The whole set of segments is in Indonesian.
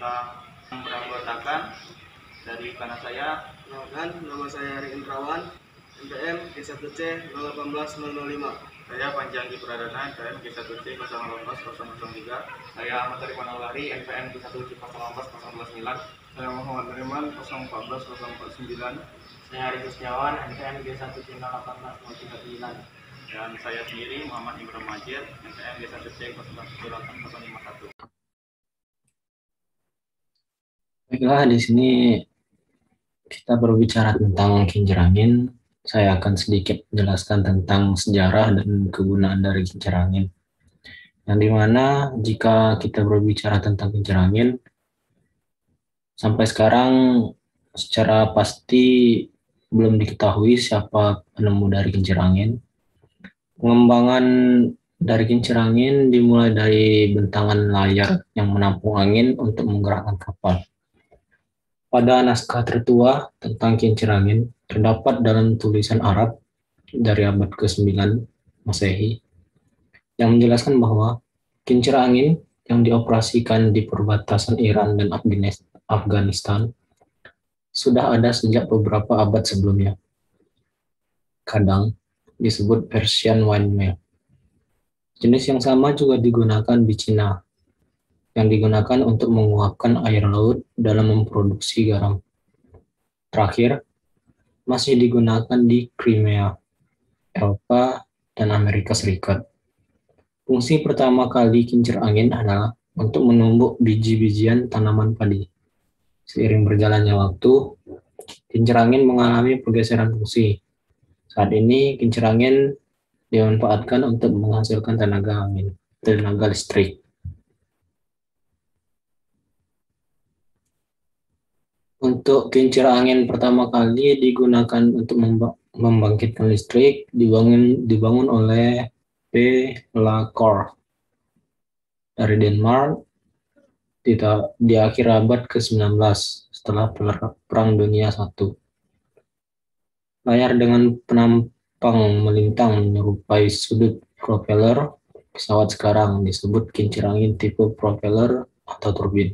tentang beranggotakan dari kanan saya. Perkenalkan, nama saya Ari Indrawan, NPM G1C 018005. Saya Panjanggi Pradana, NPM G1C 018003. Saya Ahmad Tariman Aulari, NPM G1C 018029. Saya Muhammad Nariman, 041049. Saya Ari Kusniawan, NPM G1C 018039. Dan saya sendiri Muhammad Ibrahim Majid, NPM G1C 018051. Baiklah, di sini kita berbicara tentang kincir angin. Saya akan sedikit menjelaskan tentang sejarah dan kegunaan dari kincir angin. Yang dimana jika kita berbicara tentang kincir angin, sampai sekarang secara pasti belum diketahui siapa penemu dari kincir angin. Pengembangan dari kincir angin dimulai dari bentangan layar yang menampung angin untuk menggerakkan kapal. Pada naskah tertua tentang kincir angin terdapat dalam tulisan Arab dari abad ke-9 Masehi yang menjelaskan bahwa kincir angin yang dioperasikan di perbatasan Iran dan Afghanistan sudah ada sejak beberapa abad sebelumnya. Kadang disebut Persian windmill. Jenis yang sama juga digunakan di Cina, yang digunakan untuk menguapkan air laut dalam memproduksi garam. Terakhir, masih digunakan di Crimea, Eropa, dan Amerika Serikat. Fungsi pertama kali kincir angin adalah untuk menumbuk biji-bijian tanaman padi. Seiring berjalannya waktu, kincir angin mengalami pergeseran fungsi. Saat ini, kincir angin dimanfaatkan untuk menghasilkan tenaga listrik. Untuk kincir angin pertama kali digunakan untuk membangkitkan listrik dibangun oleh P. Lacour dari Denmark di akhir abad ke-19 setelah Perang Dunia I. Layar dengan penampang melintang menyerupai sudut propeller pesawat sekarang disebut kincir angin tipe propeller atau turbin.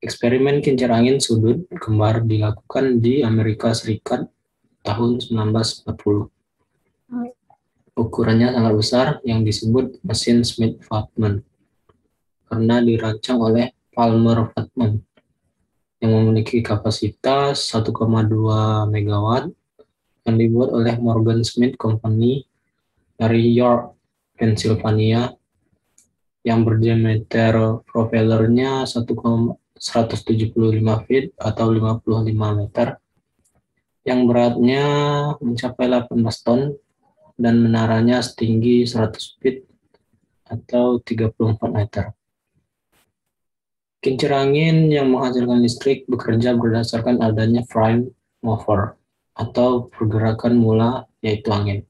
Eksperimen kincir angin sudut kembar dilakukan di Amerika Serikat tahun 1940. Ukurannya sangat besar yang disebut mesin Smith-Fatman karena dirancang oleh Palmer-Fatman yang memiliki kapasitas 1,2 megawatt yang dibuat oleh Morgan Smith Company dari York, Pennsylvania yang berdiameter propellernya 175 feet atau 55 meter, yang beratnya mencapai 18 ton dan menaranya setinggi 100 feet atau 34 meter. Kincir angin yang menghasilkan listrik bekerja berdasarkan adanya prime mover atau pergerakan mula, yaitu angin.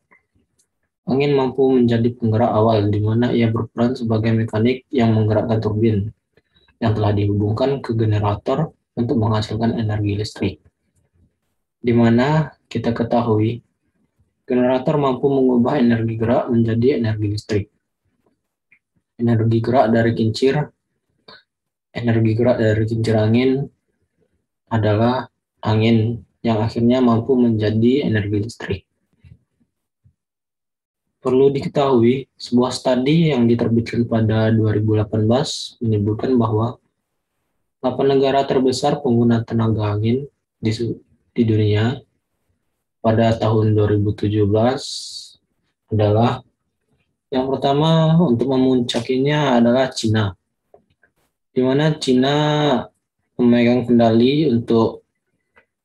Angin mampu menjadi penggerak awal di mana ia berperan sebagai mekanik yang menggerakkan turbin yang telah dihubungkan ke generator untuk menghasilkan energi listrik. Di mana kita ketahui, generator mampu mengubah energi gerak menjadi energi listrik. Energi gerak dari kincir angin adalah angin yang akhirnya mampu menjadi energi listrik. Perlu diketahui, sebuah studi yang diterbitkan pada 2018 menyebutkan bahwa 8 negara terbesar pengguna tenaga angin di dunia pada tahun 2017 adalah yang pertama untuk memuncakinya adalah Cina, di mana Cina memegang kendali untuk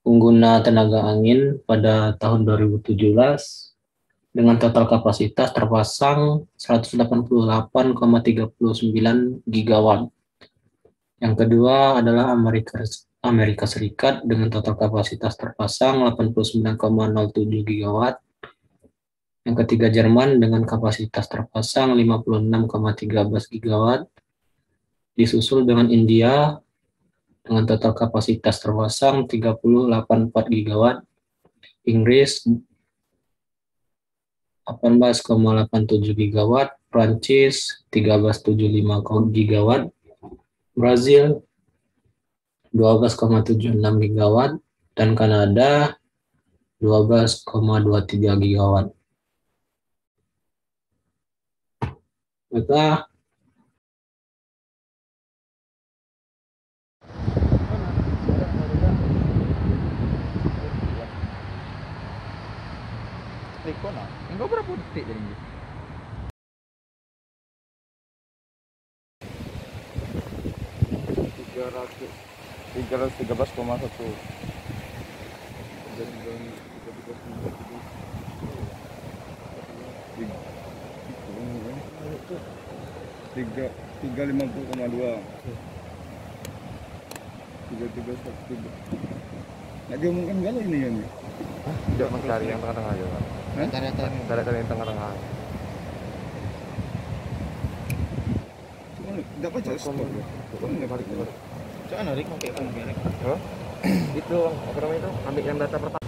pengguna tenaga angin pada tahun 2017 dengan total kapasitas terpasang 188,39 gigawatt. Yang kedua adalah Amerika Serikat dengan total kapasitas terpasang 89,07 gigawatt. Yang ketiga Jerman dengan kapasitas terpasang 56,13 gigawatt. Disusul dengan India dengan total kapasitas terpasang 30,84 gigawatt. Inggris 18,87 gigawatt, Prancis 13,75 gigawatt, Brazil 12,76 gigawatt, dan Kanada 12,23 gigawatt. Maka Enggak berapa detik jadinya? 313,1. Tiga 50,2. 331. Nggak diomongkan galau ini ya nih. Tidak mencari yang tengah-tengah aja, Pak. Cari yang tengah-tengah. Cuma nggak baca stop ya. Nggak balik. Jangan narik pakai kamera. Itu apa namanya itu? Ambil yang data pertama.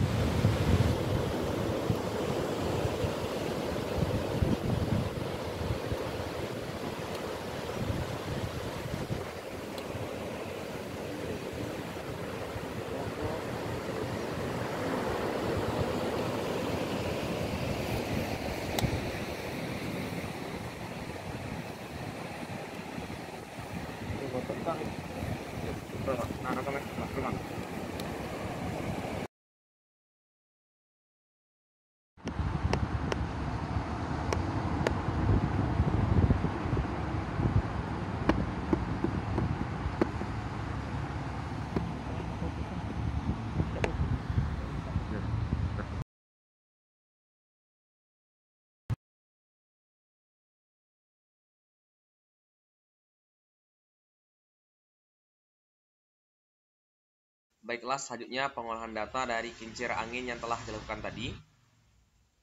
Baiklah, selanjutnya pengolahan data dari kincir angin yang telah dilakukan tadi,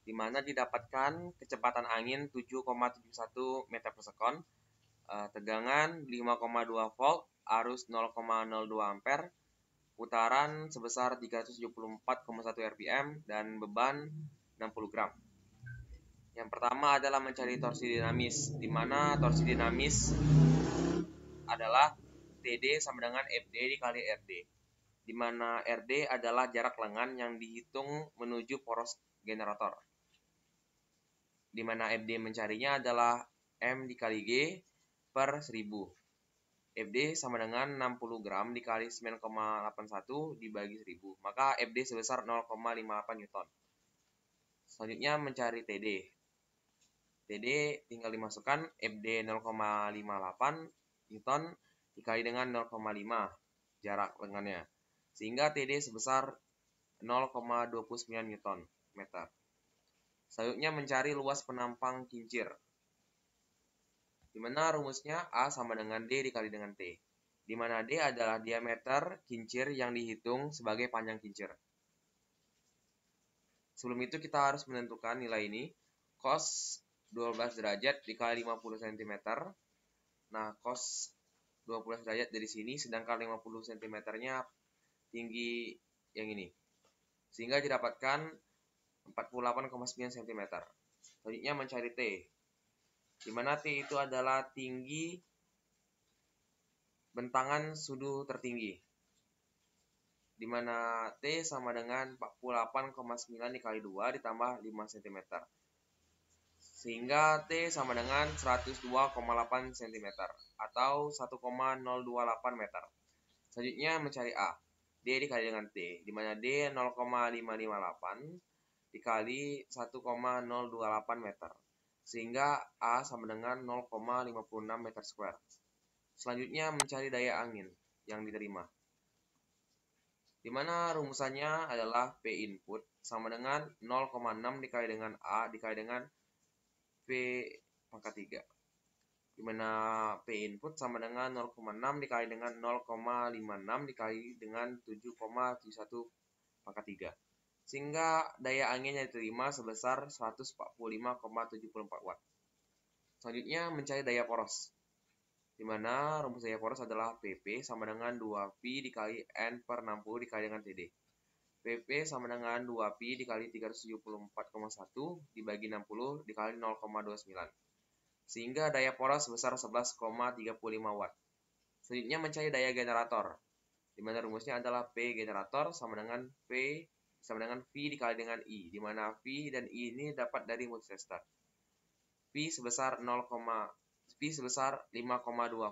di mana didapatkan kecepatan angin 7,71 meter per sekon, tegangan 5,2 volt, arus 0,02 ampere, putaran sebesar 374,1 rpm, dan beban 60 gram. Yang pertama adalah mencari torsi dinamis, di mana torsi dinamis adalah TD sama dengan FD dikali RD, di mana RD adalah jarak lengan yang dihitung menuju poros generator, di mana FD mencarinya adalah M dikali G per 1000. FD sama dengan 60 gram dikali 9,81 dibagi 1000, maka FD sebesar 0,58 Newton. Selanjutnya mencari TD. TD tinggal dimasukkan FD 0,58 Newton dikali dengan 0,5 jarak lengannya, sehingga TD sebesar 0,29 Newton meter. Selanjutnya mencari luas penampang kincir, di mana rumusnya A sama dengan D dikali dengan T, di mana D adalah diameter kincir yang dihitung sebagai panjang kincir. Sebelum itu kita harus menentukan nilai ini, cos 12 derajat dikali 50 cm. Nah, cos 12 derajat dari sini, sedangkan 50 cm-nya tinggi yang ini, sehingga didapatkan 48,9 cm. Selanjutnya mencari T, di mana T itu adalah tinggi bentangan sudu tertinggi, di mana T sama dengan 48,9 dikali 2 ditambah 5 cm, sehingga T sama dengan 102,8 cm atau 1,028 meter. Selanjutnya mencari A, D dikali dengan T, di mana D 0,558 dikali 1,028 meter, sehingga A sama dengan 0,56 meter square. Selanjutnya mencari daya angin yang diterima, di mana rumusannya adalah P input sama dengan 0,6 dikali dengan A dikali dengan P pangkat 3, di mana P input sama dengan 0,6 dikali dengan 0,56 dikali dengan 7,71 pangkat 3, sehingga daya angin yang diterima sebesar 145,74 watt. Selanjutnya mencari daya poros, di mana rumus daya poros adalah PP sama dengan 2Pi dikali N per 60 dikali dengan TD. PP sama dengan 2Pi dikali 374,1 dibagi 60 dikali 0,29, sehingga daya poros sebesar 11,35 watt. Selanjutnya mencari daya generator, di mana rumusnya adalah P generator sama dengan V dikali dengan I, di mana V dan I ini dapat dari multiresistor. P sebesar 5,2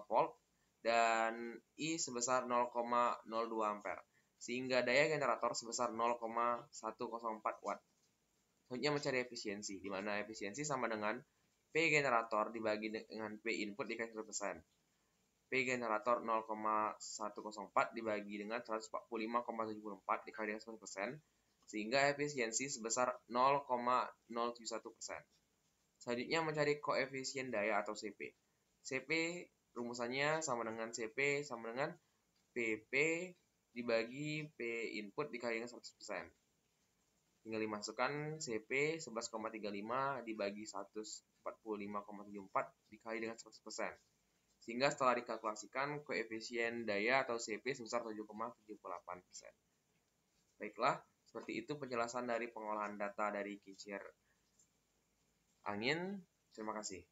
volt dan I sebesar 0,02 ampere, sehingga daya generator sebesar 0,104 watt. Selanjutnya mencari efisiensi, di mana efisiensi sama dengan P generator dibagi dengan P input dikali 100%. P generator 0,104 dibagi dengan 145,74 dikali dengan 100%, sehingga efisiensi sebesar 0,071%. Selanjutnya mencari koefisien daya atau CP. CP rumusannya sama dengan CP sama dengan PP dibagi P input dikali dengan 100%. Tinggal dimasukkan CP 11,35 dibagi 145,74 dikali dengan 100%. Sehingga setelah dikalkulasikan, koefisien daya atau CP sebesar 7,78%. Baiklah, seperti itu penjelasan dari pengolahan data dari kincir angin. Terima kasih.